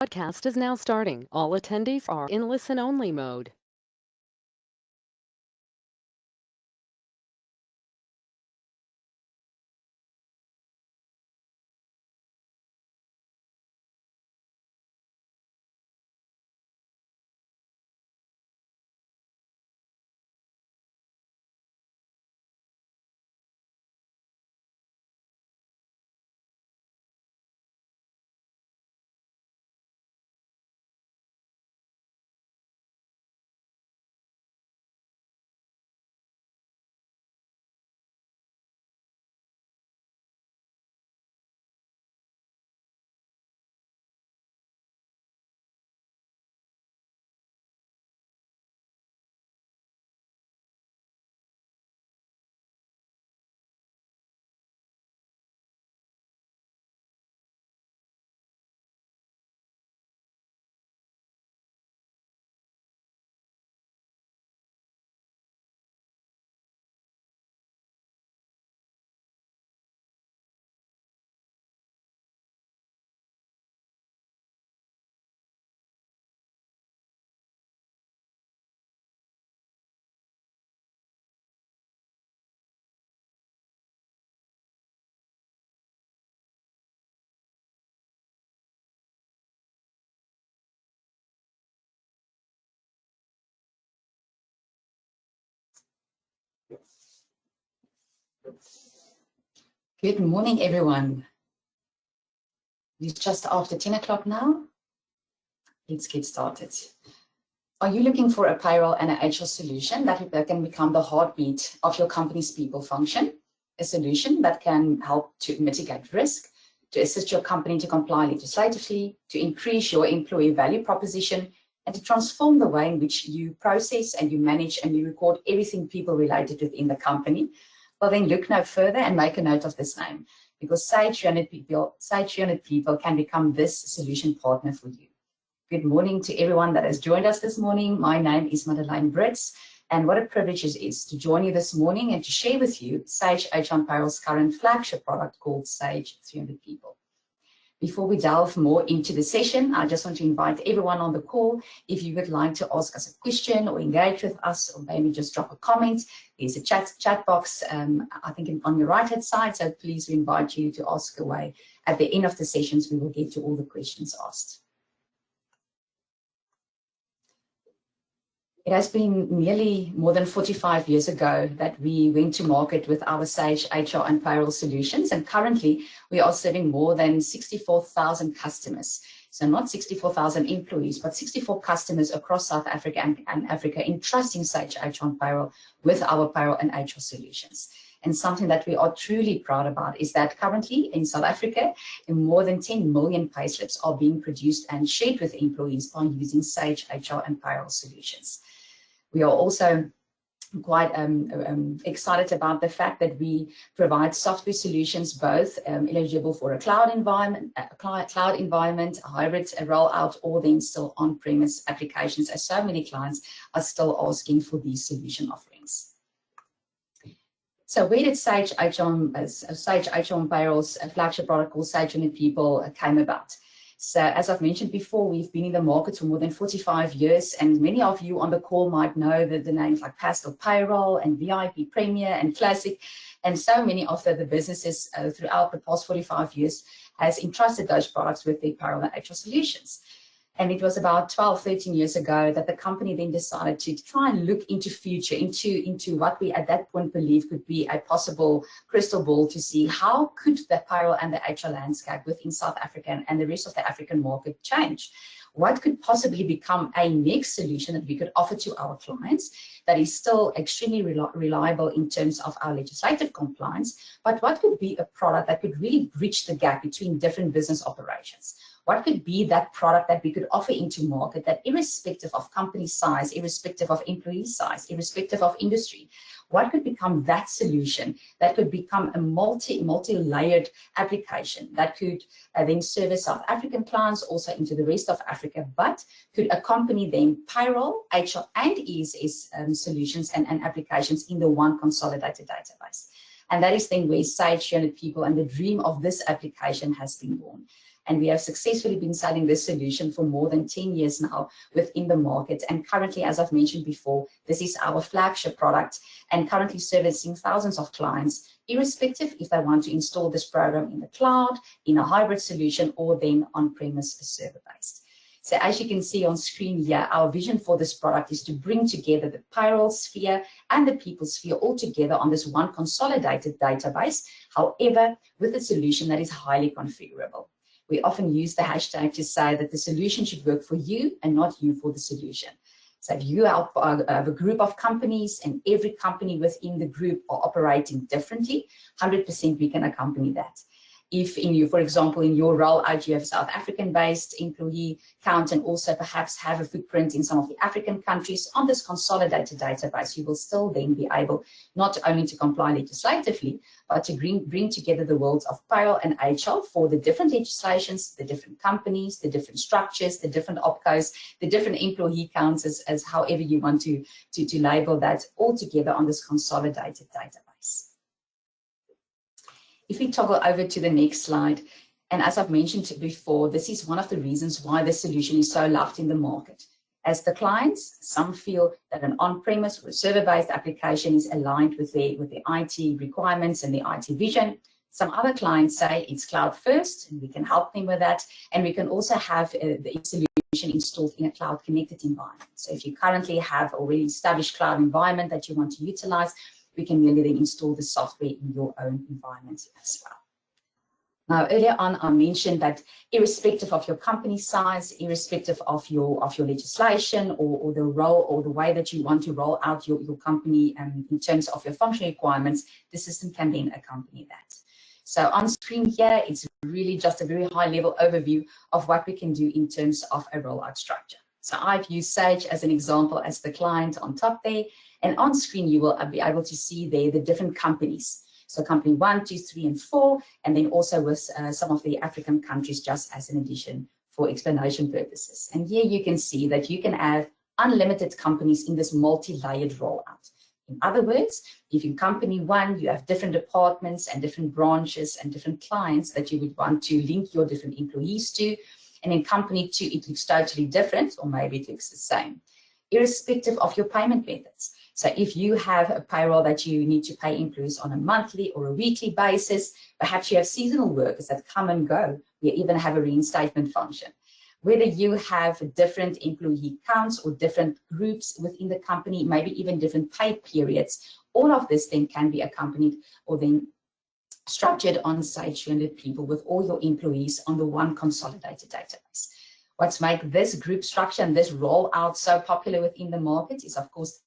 Podcast is now starting. All attendees are in listen-only mode. Good morning, everyone. It's just after 10 o'clock now. Let's get started. Are you looking for a payroll and an HR solution that can become the heartbeat of your company's people function? A solution that can help to mitigate risk, to assist your company to comply legislatively, to increase your employee value proposition, and to transform the way in which you process and you manage and you record everything people related within the company? Well, then look no further and make a note of this name, because Sage 300 people can become this solution partner for you. Good morning to everyone that has joined us this morning. My name is Madeleine Brits, and what a privilege it is to join you this morning and to share with you Sage HR and Payroll's current flagship product called Sage 300 People. Before we delve more into the session, I just want to invite everyone on the call, if you would like to ask us a question or engage with us, or maybe just drop a comment, there's a chat box, I think on your right-hand side, so please we invite you to ask away. At the end of the sessions, we will get to all the questions asked. It has been nearly more than 45 years ago that we went to market with our Sage HR and Payroll solutions, and currently we are serving more than 64,000 customers. So not 64,000 employees, but 64 customers across South Africa and Africa entrusting Sage HR and Payroll with our payroll and HR solutions. And something that we are truly proud about is that currently in South Africa, more than 10 million payslips are being produced and shared with employees by using Sage HR and Payroll solutions. We are also quite excited about the fact that we provide software solutions, both eligible for a cloud environment, a hybrid rollout, or then still on-premise applications, as so many clients are still asking for these solution offerings. So where did Sage HR and Payroll's flagship product called Sage 300 People came about? So as I've mentioned before, we've been in the market for more than 45 years, and many of you on the call might know that the names like Pastel Payroll and VIP Premier and Classic, and so many of the businesses throughout the past 45 years has entrusted those products with their payroll and HR solutions. And it was about 12, 13 years ago that the company then decided to try and look into future, into what we at that point believed could be a possible crystal ball to see how could the payroll and the HR landscape within South Africa and the rest of the African market change. What could possibly become a next solution that we could offer to our clients that is still extremely reliable in terms of our legislative compliance, but what could be a product that could really bridge the gap between different business operations? What could be that product that we could offer into market that, irrespective of company size, irrespective of employee size, irrespective of industry, what could become that solution that could become a multi-layered application that could then service South African clients also into the rest of Africa, but could accompany them payroll, HR, and ESS solutions and applications in the one consolidated database. And that is then where Sage 300 People and the dream of this application has been born. and we have successfully been selling this solution for more than 10 years now within the market. And currently, as I've mentioned before, this is our flagship product and currently servicing thousands of clients, irrespective if they want to install this program in the cloud, in a hybrid solution, or then on-premise server-based. So as you can see on screen here, our vision for this product is to bring together the payroll sphere and the people sphere all together on this one consolidated database, however, with a solution that is highly configurable. We often use the hashtag to say that the solution should work for you and not you for the solution. So if you have a group of companies and every company within the group are operating differently, 100% we can accompany that. If for example, in your role out, you have a South African-based employee count and also perhaps have a footprint in some of the African countries, on this consolidated database, you will still then be able not only to comply legislatively, but to bring together the worlds of payroll and HR for the different legislations, the different companies, the different structures, the different opcos, the different employee counts, as however you want to label that, all together on this consolidated database. If we toggle over to the next slide, and as I've mentioned before, this is one of the reasons why this solution is so loved in the market. As the clients, some feel that an on-premise or server-based application is aligned with their IT requirements and the IT vision. Some other clients say it's cloud first, and we can help them with that. And we can also have the solution installed in a cloud-connected environment. So if you currently have already established cloud environment that you want to utilize, we can merely then install the software in your own environment as well. Now, earlier on, I mentioned that irrespective of your company size, irrespective of your legislation or the role or the way that you want to roll out your company in terms of your functional requirements, the system can then accompany that. So on screen here, it's really just a very high-level overview of what we can do in terms of a rollout structure. So I've used Sage as an example as the client on top there. And on screen, you will be able to see there the different companies. So company 1, 2, 3, and 4, and then also with some of the African countries just as an addition for explanation purposes. And here you can see that you can add unlimited companies in this multi-layered rollout. In other words, if in company 1, you have different departments and different branches and different clients that you would want to link your different employees to, and in company 2, it looks totally different, or maybe it looks the same, irrespective of your payment methods. So if you have a payroll that you need to pay employees on a monthly or a weekly basis, perhaps you have seasonal workers that come and go. We even have a reinstatement function. Whether you have different employee counts or different groups within the company, maybe even different pay periods, all of this then can be accompanied or then structured on Sage 200 people with all your employees on the one consolidated database. What's made this group structure and this rollout so popular within the market is, of course,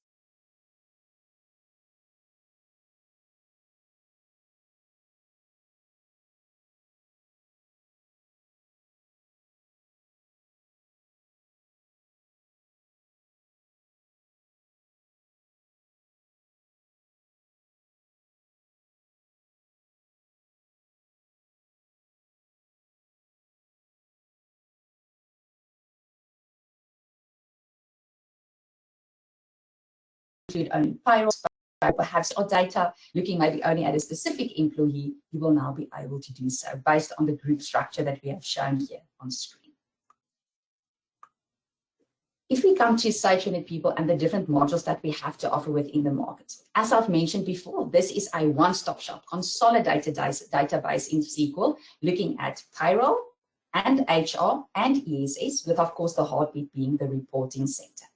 include only payroll, perhaps or data, looking maybe only at a specific employee, you will now be able to do so based on the group structure that we have shown here on screen. If we come to Sage 200 people and the different modules that we have to offer within the market, as I've mentioned before, this is a one-stop shop, consolidated database in SQL, looking at payroll and HR and ESS, with of course the heartbeat being the reporting center.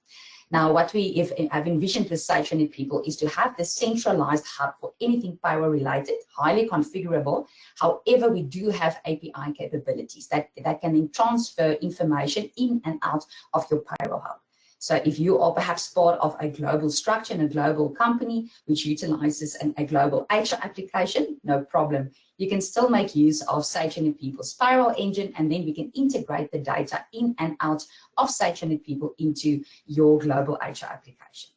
Now, what I've envisioned with Sage 200 people is to have the centralized hub for anything payroll related, highly configurable. However, we do have API capabilities that can then transfer information in and out of your payroll hub. So if you are perhaps part of a global structure and a global company which utilizes a global HR application, no problem. You can still make use of Sage 200 people's payroll engine, and then we can integrate the data in and out of Sage 200 people into your global HR application.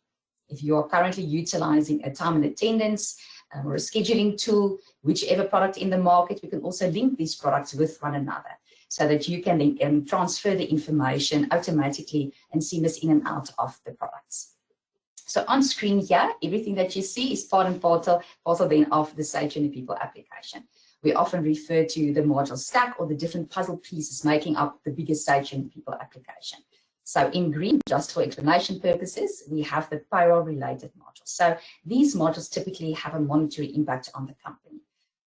If you are currently utilizing a time and attendance or a scheduling tool, whichever product in the market, we can also link these products with one another, so that you can then transfer the information automatically and seamless in and out of the products. So on screen here, everything that you see is part and parcel then of the Sage 200 people application. We often refer to the module stack or the different puzzle pieces making up the biggest Sage and People application. So in green, just for explanation purposes, we have the payroll-related modules. So these modules typically have a monetary impact on the company.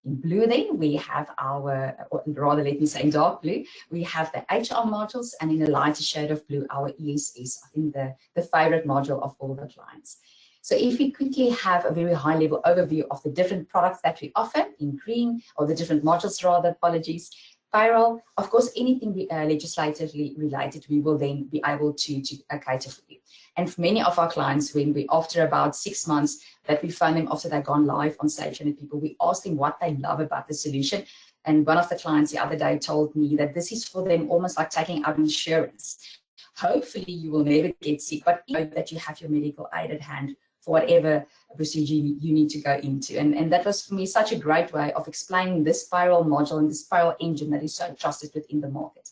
In blue, then, we have our, or rather, let me say in dark blue, we have the HR modules, and in a lighter shade of blue, our ESS, I think the favorite module of all the clients. So if we quickly have a very high-level overview of the different products that we offer in green, or the different modules rather, apologies, payroll, of course, anything legislatively related, we will then be able to cater for you. And for many of our clients, when we, after about 6 months that we phone them after they've gone live on Sage and People, we ask them what they love about the solution. And one of the clients the other day told me that this is for them almost like taking out insurance. Hopefully you will never get sick, but you know that you have your medical aid at hand for whatever procedure you need to go into. And that was for me such a great way of explaining this payroll module and this payroll engine that is so trusted within the market.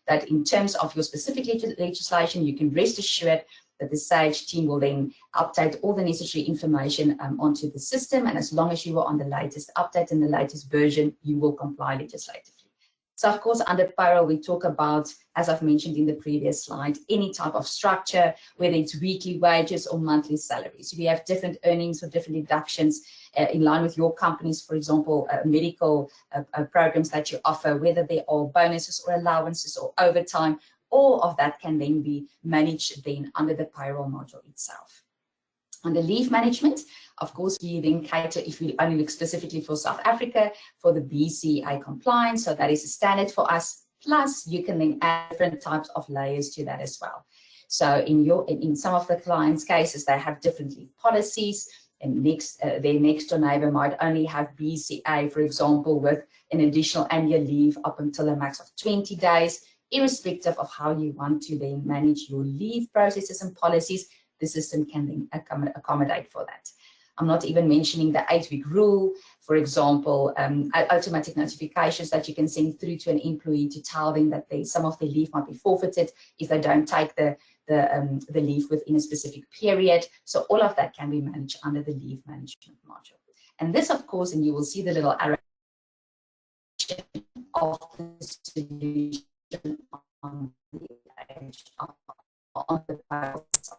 That in terms of your specific legislation, you can rest assured that the Sage team will then update all the necessary information onto the system. And as long as you are on the latest update and the latest version, you will comply legislatively. So of course, under payroll, we talk about, as I've mentioned in the previous slide, any type of structure, whether it's weekly wages or monthly salaries. We have different earnings or different deductions in line with your company's, for example, medical programs that you offer, whether they are bonuses or allowances or overtime. All of that can then be managed then under the payroll module itself. Under leave management, of course, we then cater, if we only look specifically for South Africa, for the BCA compliance. So that is a standard for us. Plus, you can then add different types of layers to that as well. So in some of the clients' cases, they have different leave policies. And their next door neighbor might only have BCA, for example, with an additional annual leave up until a max of 20 days, irrespective of how you want to then manage your leave processes and policies. The system can then accommodate for that. I'm not even mentioning the 8-week rule, for example, automatic notifications that you can send through to an employee to tell them that some of their leave might be forfeited if they don't take the leave within a specific period. So all of that can be managed under the leave management module. And this, of course, and you will see the little arrow of the solution on the payroll side.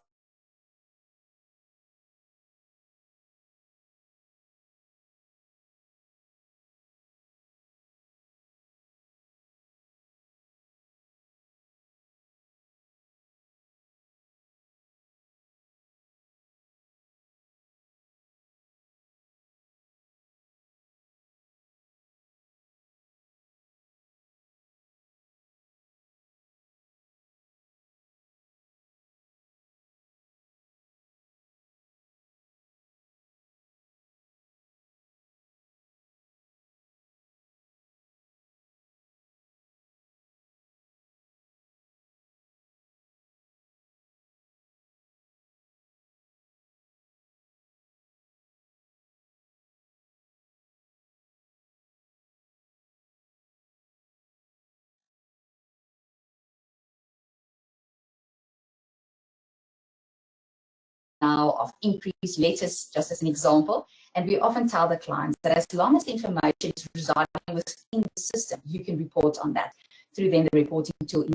Now of increased letters, just as an example. And we often tell the clients that as long as the information is residing within the system, you can report on that through then the reporting tool.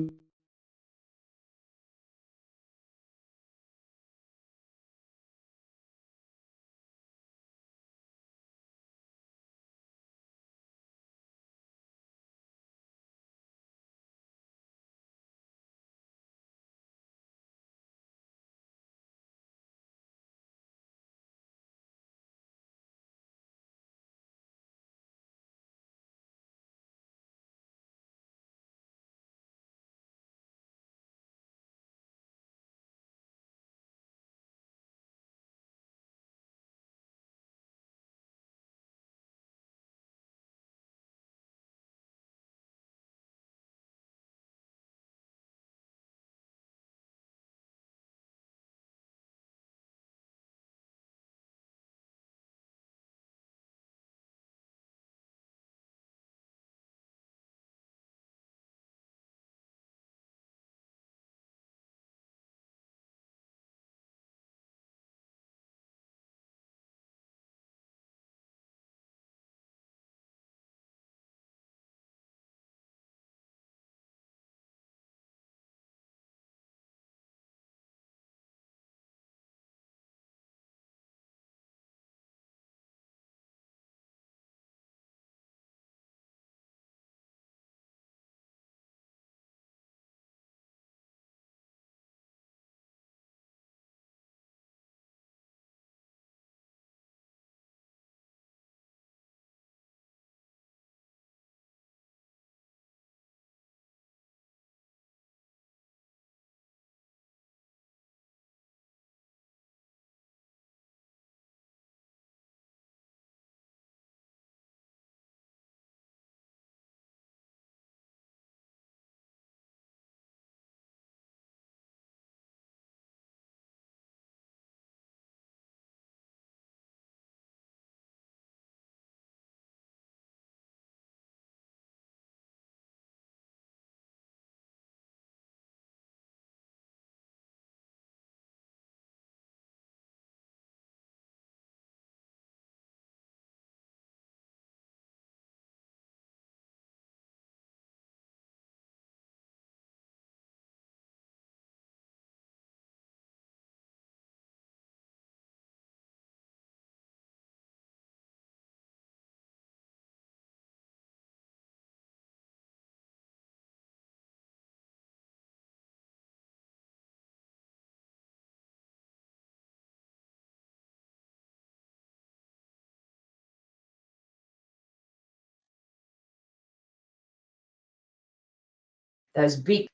those big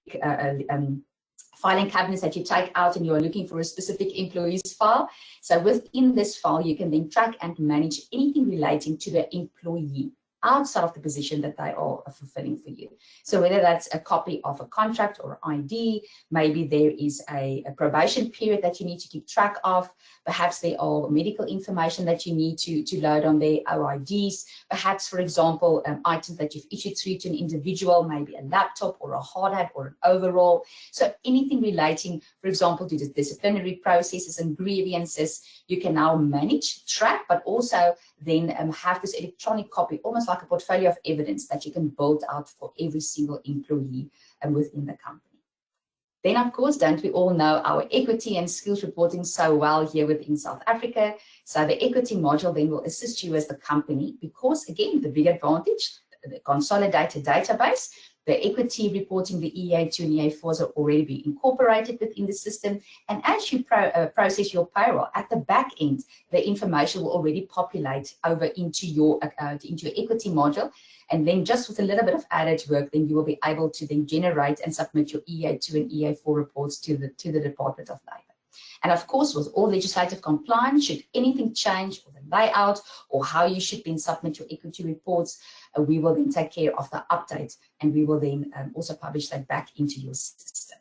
filing cabinets that you take out and you are looking for a specific employee's file. So within this file, you can then track and manage anything relating to the employee outside of the position that they are fulfilling for you. So whether that's a copy of a contract or ID, maybe there is a probation period that you need to keep track of, perhaps there are medical information that you need to load on their OIDs, perhaps, for example, items that you've issued through to an individual, maybe a laptop or a hard hat or an overall. So anything relating, for example, to the disciplinary processes and grievances, you can now manage, track, but also then have this electronic copy, almost like a portfolio of evidence that you can build out for every single employee within the company. Then, of course, don't we all know our equity and skills reporting so well here within South Africa? So the equity module then will assist you as the company because, again, the big advantage, the consolidated database, the equity reporting, the EA2 and EA4s are already being incorporated within the system. And as you process your payroll, at the back end, the information will already populate over into your equity module. And then just with a little bit of added work, then you will be able to then generate and submit your EA2 and EA4 reports to the Department of Labor. And of course, with all legislative compliance, should anything change or the layout or how you should then submit your equity reports, we will then take care of the update and we will then also publish that back into your system.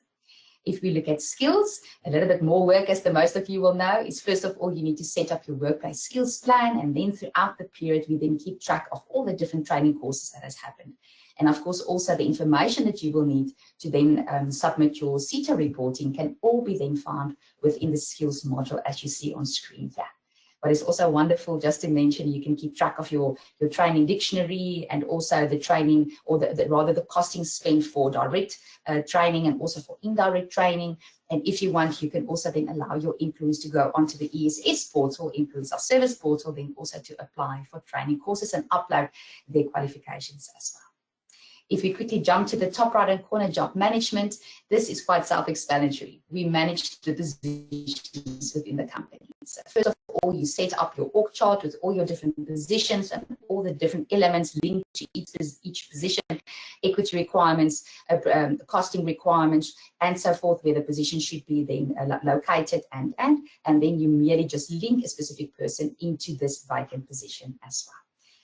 If we look at skills, a little bit more work, as the most of you will know, is first of all, you need to set up your workplace skills plan. And then throughout the period, we then keep track of all the different training courses that has happened. And of course, also the information that you will need to then submit your CETA reporting can all be then found within the skills module as you see on screen here. But it's also wonderful just to mention you can keep track of your training dictionary and also the training or rather the costing spent for direct training and also for indirect training. And if you want, you can also then allow your employees to go onto the ESS portal, Employee Self-Service portal, then also to apply for training courses and upload their qualifications as well. If we quickly jump to the top right-hand corner, job management, this is quite self-explanatory. We manage the positions within the company. So first of all, you set up your org chart with all your different positions and all the different elements linked to each position, equity requirements, costing requirements, and so forth, where the position should be then located, and then you merely just link a specific person into this vacant position as well.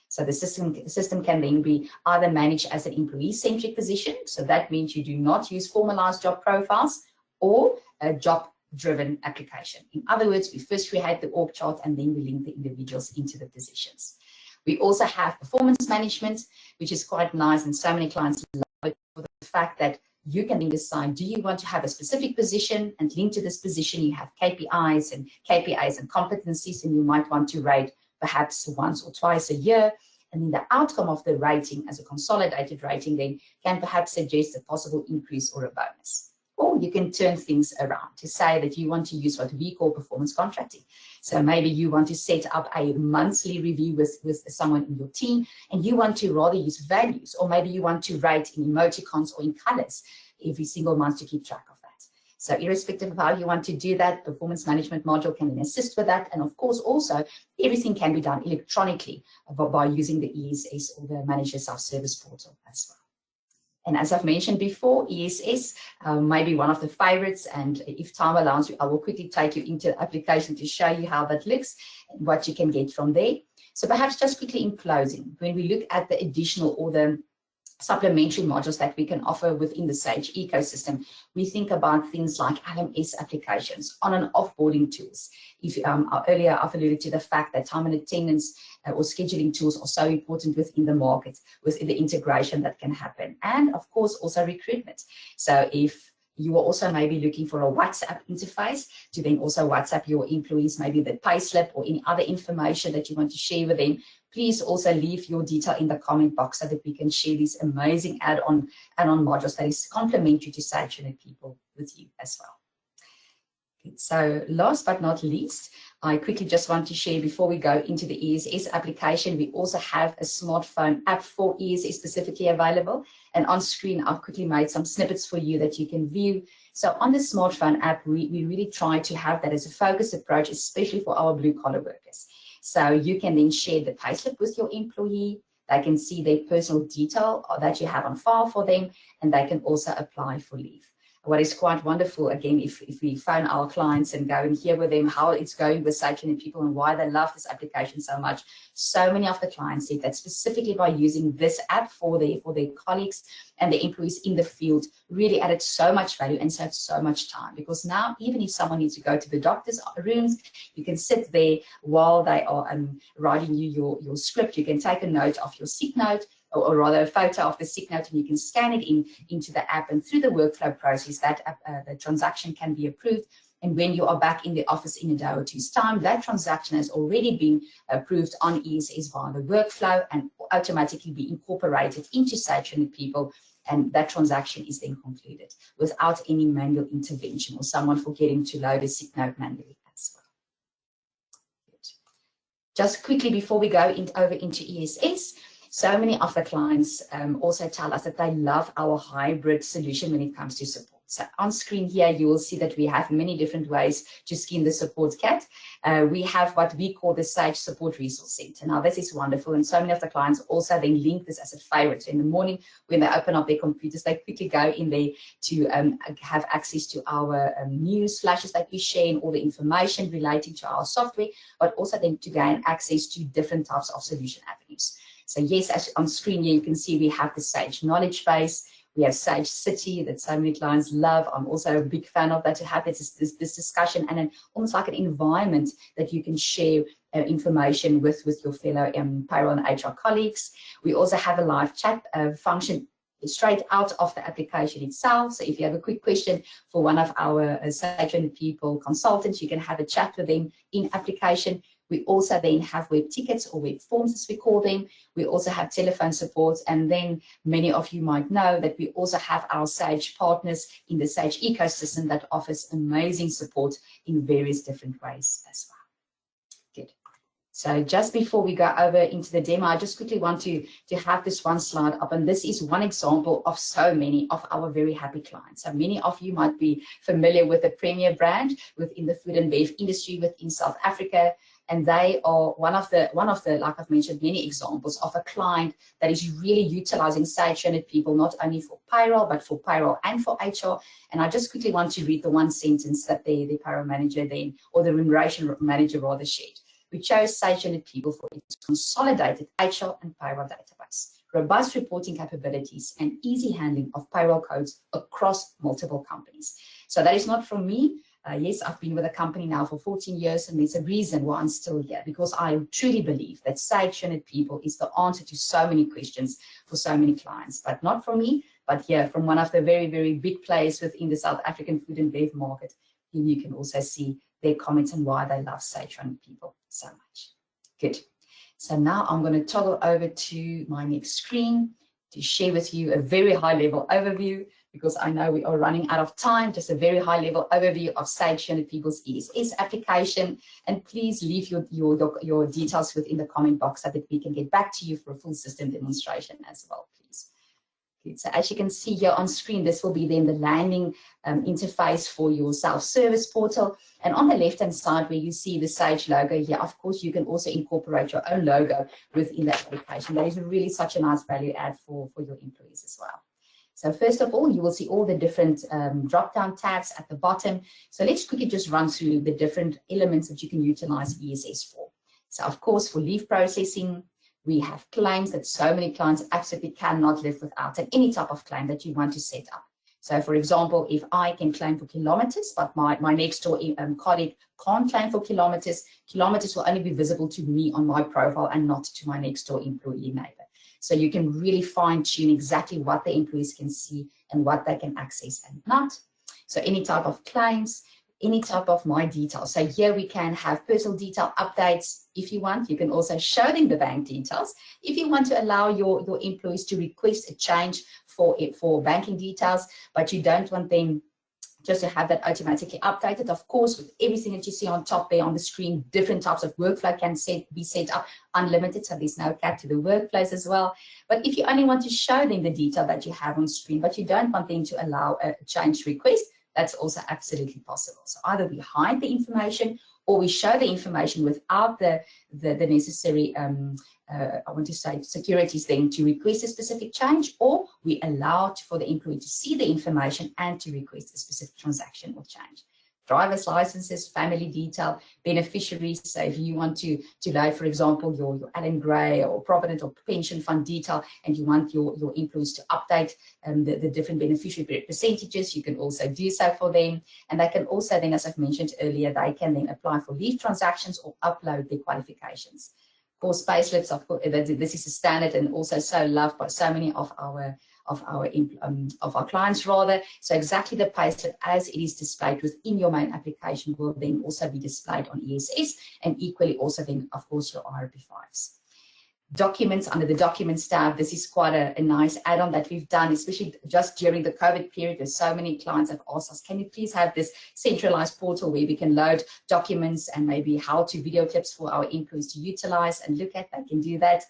So the system can then be either managed as an employee-centric position, so that means you do not use formalized job profiles, or a job-driven application. In other words, we first create the org chart and then we link the individuals into the positions. We also have performance management, which is quite nice, and so many clients love it for the fact that you can then decide, do you want to have a specific position and link to this position? You have KPIs and competencies, and you might want to rate perhaps once or twice a year. And then the outcome of the rating as a consolidated rating then can perhaps suggest a possible increase or a bonus. Or you can turn things around to say that you want to use what we call performance contracting. So maybe you want to set up a monthly review with someone in your team, and you want to rather use values, or maybe you want to rate in emoticons or in colors every single month to keep track of that. So irrespective of how you want to do that, performance management module can then assist with that. And of course, also, everything can be done electronically by using the ESS or the Manager Self-Service portal as well. And as I've mentioned before, ESS may be one of the favorites. And if time allows, I will quickly take you into the application to show you how that looks and what you can get from there. So perhaps just quickly in closing, when we look at the additional or the supplementary modules that we can offer within the Sage ecosystem, we think about things like LMS applications, on and offboarding tools. If earlier I've alluded to the fact that time and attendance or scheduling tools are so important within the market, with the integration that can happen, and of course also recruitment. So if you are also maybe looking for a WhatsApp interface to then also WhatsApp your employees, maybe the payslip or any other information that you want to share with them, please also leave your detail in the comment box so that we can share these amazing add-on modules that is complementary to Sage and people with you as well. Okay, so last but not least, I quickly just want to share before we go into the ESS application, we also have a smartphone app for ESS specifically available. And on screen, I've quickly made some snippets for you that you can view. So on the smartphone app, we really try to have that as a focused approach, especially for our blue-collar workers. So you can then share the payslip with your employee. They can see their personal detail that you have on file for them, and they can also apply for leave. What is quite wonderful, again, if we phone our clients and go and hear with them how it's going with Sage and People and why they love this application so much, so many of the clients said that specifically by using this app for their colleagues and the employees in the field really added so much value and saved so much time. Because now, even if someone needs to go to the doctor's rooms, you can sit there while they are writing you your script. You can take a note of your sick note, or rather a photo of the sick note, and you can scan it into the app, and through the workflow process, that the transaction can be approved. And when you are back in the office in a day or two's time, that transaction has already been approved on ESS via the workflow and automatically be incorporated into Sage and People, and that transaction is then concluded without any manual intervention or someone forgetting to load a sick note manually as well. Good. Just quickly before we go over into ESS, so many of the clients also tell us that they love our hybrid solution when it comes to support. So on screen here, you will see that we have many different ways to skin the support cat. We have what we call the Sage Support Resource Center. Now, this is wonderful, and so many of the clients also then link this as a favorite. So in the morning, when they open up their computers, they quickly go in there to have access to our news flashes that we share and all the information relating to our software, but also then to gain access to different types of solution avenues. So yes, as on screen here, you can see we have the Sage Knowledge Base. We have Sage City that so many clients love. I'm also a big fan of that, to have this discussion and almost like an environment that you can share information with your fellow payroll and HR colleagues. We also have a live chat function straight out of the application itself. So if you have a quick question for one of our Sage and People consultants, you can have a chat with them in application. We also then have web tickets, or web forms as we call them. We also have telephone support, and then many of you might know that we also have our Sage partners in the Sage ecosystem that offers amazing support in various different ways as well. Good. So just before we go over into the demo, I just quickly want to have this one slide up, and this is one example of so many of our very happy clients. So many of you might be familiar with the Premier brand within the food and bev industry within South Africa. And they are one of the, like I've mentioned, many examples of a client that is really utilizing Sage and People, not only for payroll, but for payroll and for HR. And I just quickly want to read the one sentence that the payroll manager then, or the remuneration manager rather, shared. We chose Sage and People for its consolidated HR and payroll database, robust reporting capabilities, and easy handling of payroll codes across multiple companies. So that is not from me. Yes, I've been with the company now for 14 years, and there's a reason why I'm still here, because I truly believe that Sage and People is the answer to so many questions for so many clients. But not from me, but here from one of the very, very big players within the South African food and bev market. Here you can also see their comments on why they love Sage and People so much. Good. So now I'm going to toggle over to my next screen to share with you a very high-level overview, because I know we are running out of time. Just a very high-level overview of Sage and People's ESS application. And please leave your details within the comment box so that we can get back to you for a full system demonstration as well, please. Good. So as you can see here on screen, this will be then the landing interface for your self-service portal. And on the left-hand side where you see the Sage logo here, of course, you can also incorporate your own logo within the application. That is really such a nice value add for your employees as well. So first of all, you will see all the different drop-down tabs at the bottom. So let's quickly just run through the different elements that you can utilize ESS for. So of course, for leave processing, we have claims that so many clients absolutely cannot live without, and any type of claim that you want to set up. So for example, if I can claim for kilometers, but my next door colleague can't claim for kilometers, kilometers will only be visible to me on my profile and not to my next door employee neighbor. So you can really fine tune exactly what the employees can see and what they can access and not. So any type of claims, any type of my details. So here we can have personal detail updates if you want. You can also show them the bank details. If you want to allow your employees to request a change for banking details, but you don't want them just to have that automatically updated. Of course, with everything that you see on top there on the screen, different types of workflow can be set up unlimited, so there's no cap to the workflows as well. But if you only want to show them the detail that you have on screen, but you don't want them to allow a change request, That's also absolutely possible. So either we hide the information or we show the information without the necessary, I want to say, securities then to request a specific change, or we allow for the employee to see the information and to request a specific transaction or change. Driver's licenses, family detail, beneficiaries. So if you want to load, for example, your Alan Gray or Provident or pension fund detail, and you want your employees to update the different beneficiary percentages, you can also do so for them. And they can also then, as I've mentioned earlier, they can then apply for leave transactions or upload their qualifications. Of course, payslips, of course, this is a standard and also so loved by so many of our clients rather. So exactly the payslip as it is displayed within your main application will then also be displayed on ESS, and equally also then, of course, your RP5s. Documents under the Documents tab, this is quite a nice add-on that we've done, especially just during the COVID period, where so many clients have asked us, can you please have this centralized portal where we can load documents and maybe how-to video clips for our employees to utilize and look at? They can do that.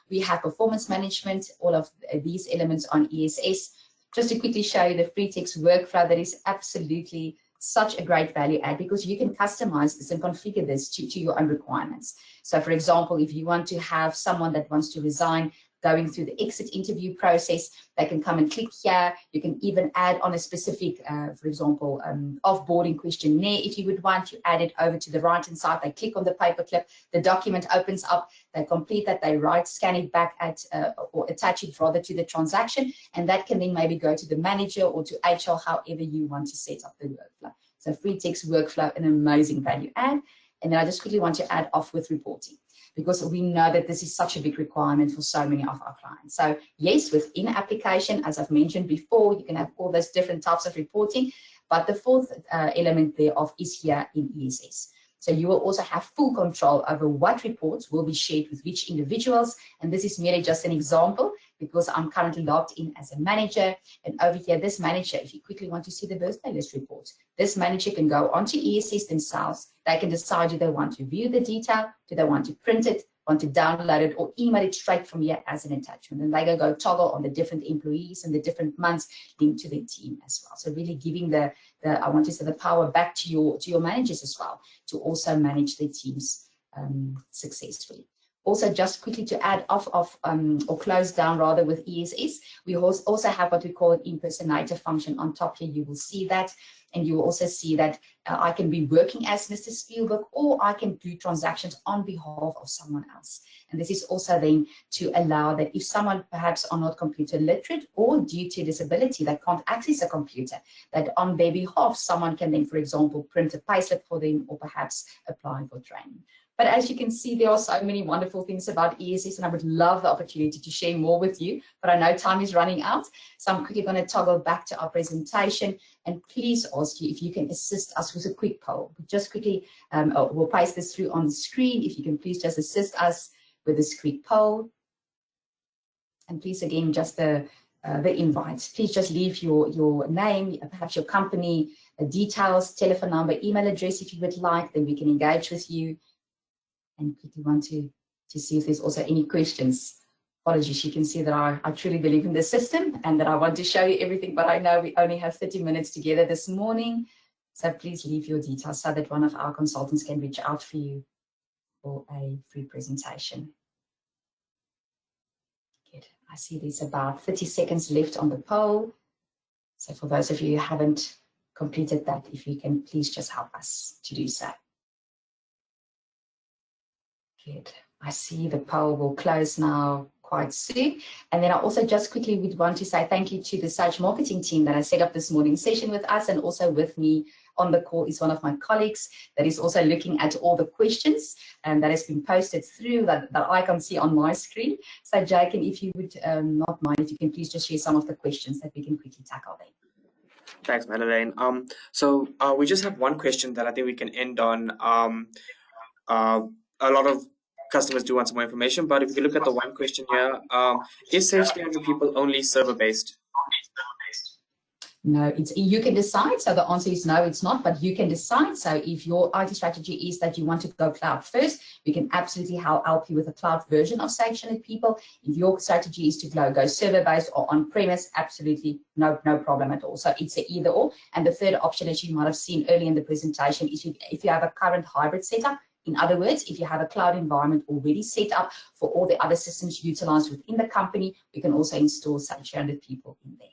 We have performance management, all of these elements on ESS. Just to quickly show you the free text workflow, that is absolutely such a great value add, because you can customize this and configure this to your own requirements. So for example, if you want to have someone that wants to resign going through the exit interview process, they can come and click here. You can even add on a specific, for example, offboarding questionnaire. If you would want to add it over to the right-hand side, they click on the paperclip, the document opens up, they complete that, they scan it back at, or attach it rather to the transaction, and that can then maybe go to the manager or to HR, however you want to set up the workflow. So free text workflow, an amazing value add. And then I just quickly want to add off with reporting, because we know that this is such a big requirement for so many of our clients. So yes, within application, as I've mentioned before, you can have all those different types of reporting, but the fourth element thereof is here in ESS. So you will also have full control over what reports will be shared with which individuals. And this is merely just an example, because I'm currently logged in as a manager. And over here, this manager, if you quickly want to see the birthday list report, this manager can go onto ESS themselves. They can decide, do they want to view the detail? Do they want to print it, want to download it, or email it straight from here as an attachment? And they can go toggle on the different employees and the different months linked to their team as well. So really giving the I want to say, the power back to your managers as well, to also manage their teams successfully. Also, just quickly to add off of or close down rather with ESS, we also have what we call an impersonator function on top here. You will see that, and you will also see that I can be working as Mr. Spielberg, or I can do transactions on behalf of someone else. And this is also then to allow that if someone perhaps are not computer literate, or due to disability they can't access a computer, that on their behalf someone can then, for example, print a payslip for them, or perhaps apply for training. But as you can see, there are so many wonderful things about ESS, and I would love the opportunity to share more with you, but I know time is running out. So I'm quickly going to toggle back to our presentation, and please ask you if you can assist us with a quick poll. Just quickly, we'll paste this through on the screen. If you can please just assist us with this quick poll. And please, again, just the invite. Please just leave your name, perhaps your company details, telephone number, email address if you would like, then we can engage with you. And quickly want to see if there's also any questions. Apologies, you can see that I truly believe in the system and that I want to show you everything, but I know we only have 30 minutes together this morning. So please leave your details so that one of our consultants can reach out for you for a free presentation. Good. I see there's about 30 seconds left on the poll. So for those of you who haven't completed that, if you can please just help us to do so. Good. I see the poll will close now quite soon. And then I also just quickly would want to say thank you to the Sage marketing team that has set up this morning session with us, and also with me on the call is one of my colleagues that is also looking at all the questions and that has been posted through that I can see on my screen. So Jake, and if you would not mind, if you can please just share some of the questions that we can quickly tackle then. Thanks, Madeleine. So we just have one question that I think we can end on. A lot of customers do want some more information, but if you look at the one question here, is Sage 300 people only server-based? No, it's you can decide. So the answer is no, it's not, but you can decide. So if your IT strategy is that you want to go cloud first, we can absolutely help you with a cloud version of Sage 100 People. If your strategy is to go server-based or on-premise, absolutely no problem at all. So it's an either or. And the third option, as you might have seen earlier in the presentation, is if you have a current hybrid setup. In other words, if you have a cloud environment already set up for all the other systems utilized within the company, we can also install Sage 100 People in there.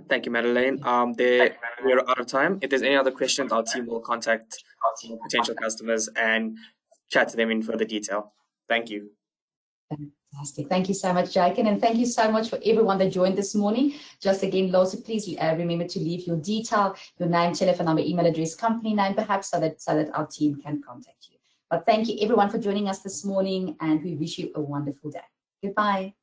Thank you, Madeleine. We're out of time. If there's any other questions, our team will contact potential customers and chat to them in further detail. Thank you. Fantastic. Thank you so much, Jacob, and thank you so much for everyone that joined this morning. Just again, Losa, please remember to leave your detail, your name, telephone number, email address, company name, perhaps, so that our team can contact you. But thank you, everyone, for joining us this morning, and we wish you a wonderful day. Goodbye.